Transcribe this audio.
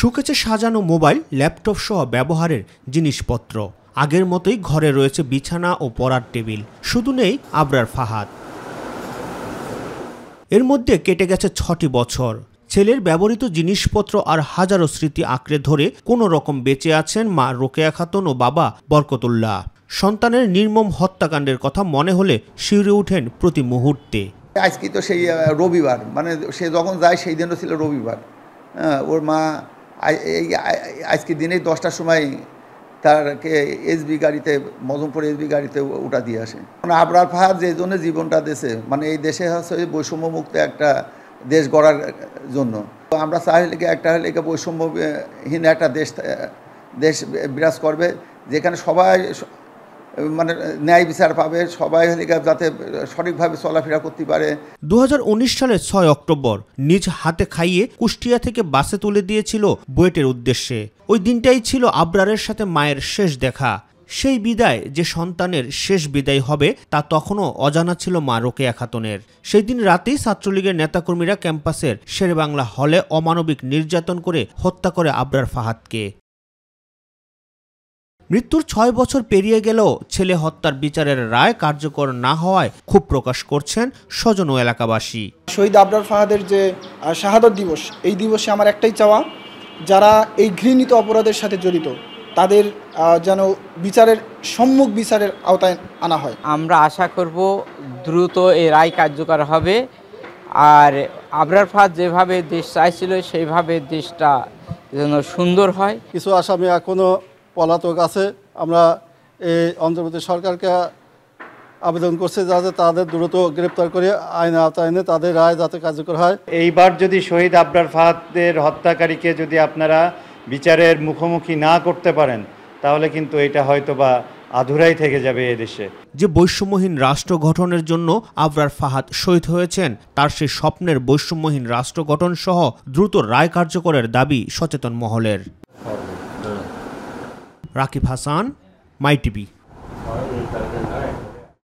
শোকেসে সাজানো mobile, laptop সহ ব্যবহারের জিনিসপত্র। আগের মতোই ঘরে রয়েছে বিছানা ও পড়ার টেবিল, শুধু নেই আবরার ফাহাদ। এর মধ্যে কেটে গেছে ৬টি বছর। ছেলের ব্যবহৃত জিনিসপত্র আর হাজারো স্মৃতি আঁকড়ে ধরে কোনো রকম বেঁচে আছেন মা রোকেয়া খাতুন ও বাবা বরকতুল্লাহ। সন্তানের নির্মম হত্যাকাণ্ডের কথা মনে হলে শিউরে ওঠেন প্রতি মুহূর্তে। আজকে তো সেই রবিবার, মানে সে যখন যায় সেই দিনও ছিল রবিবার। ওর মা আজকে দিনে 10টার সময় তারকে এসবি গাড়িতে, মজমপুর এসবি গাড়িতে উঠা দিয়ে আসে। আবরার ফাহাদ যে জন্য জীবনটা দিয়েছে, মানে এই দেশে হচ্ছে বৈষম্যমুক্ত একটা দেশ গড়ার জন্য। আমরা চাই একটা হলে বৈষম্যহীন একটা দেশ বিরাজ করবে, যেখানে সবাই মানে ন্যায় বিচার পাবে, সবাই যাতে সঠিকভাবে চলাফেরা করতে পারে। 2019 সালের 6 অক্টোবর নিজ হাতে খাইয়ে কুষ্টিয়া থেকে বাসে তুলে দিয়েছিল বুয়েটের উদ্দেশ্যে। ওই দিনটাই ছিল আবরারের সাথে মায়ের শেষ দেখা। সেই বিদায় যে সন্তানের শেষ বিদায় হবে তা তখনও অজানা ছিল মা রোকেয়া খাতুনের। সেই দিন রাতেই ছাত্রলীগের নেতাকর্মীরা ক্যাম্পাসের শেরেবাংলা হলে অমানবিক নির্যাতন করে হত্যা করে আবরার ফাহাদকে। মৃত্যুর 6 বছর পেরিয়ে গেলেও ছেলে হত্যার বিচারের রায় কার্যকর না হওয়ায় ক্ষোভ প্রকাশ করছেন স্বজন ও এলাকাবাসী। শহীদ আবরার ফাহাদের যে শাহাদত দিবস, এই দিবসে আমার একটাই চাওয়া, যারা এই ঘৃণিত অপরাধের সাথে জড়িত তাদের যেন সম্মুখ বিচারের আওতায় আনা হয়। আমরা আশা করব দ্রুত এই রায় কার্যকর হবে, আর আবরার ফাহাদ যেভাবে দেশ চাইছিল সেইভাবে দেশটা যেন সুন্দর হয়। কিছু আসামি এখনও পলাতক আছে। আমরা এই অন্তর্বর্তী সরকারকে আবেদন করছি যাতে তাদের দ্রুত গ্রেপ্তার করে আইনে আওতায় এনে তাদের রায় যাতে কার্যকর হয়। এইবার যদি শহীদ আবরার ফাহাদের হত্যাকারীকে যদি আপনারা বিচারের মুখোমুখি না করতে পারেন, তাহলে কিন্তু এটা হয়তোবা আধুরাই থেকে যাবে এদেশে। যে বৈষম্যহীন রাষ্ট্র গঠনের জন্য আবরার ফাহাদ শহীদ হয়েছেন, তার সেই স্বপ্নের বৈষম্যহীন রাষ্ট্র গঠন সহ দ্রুত রায় কার্যকরের দাবি সচেতন মহলের। রাকিব হাসান, মাই টিভি।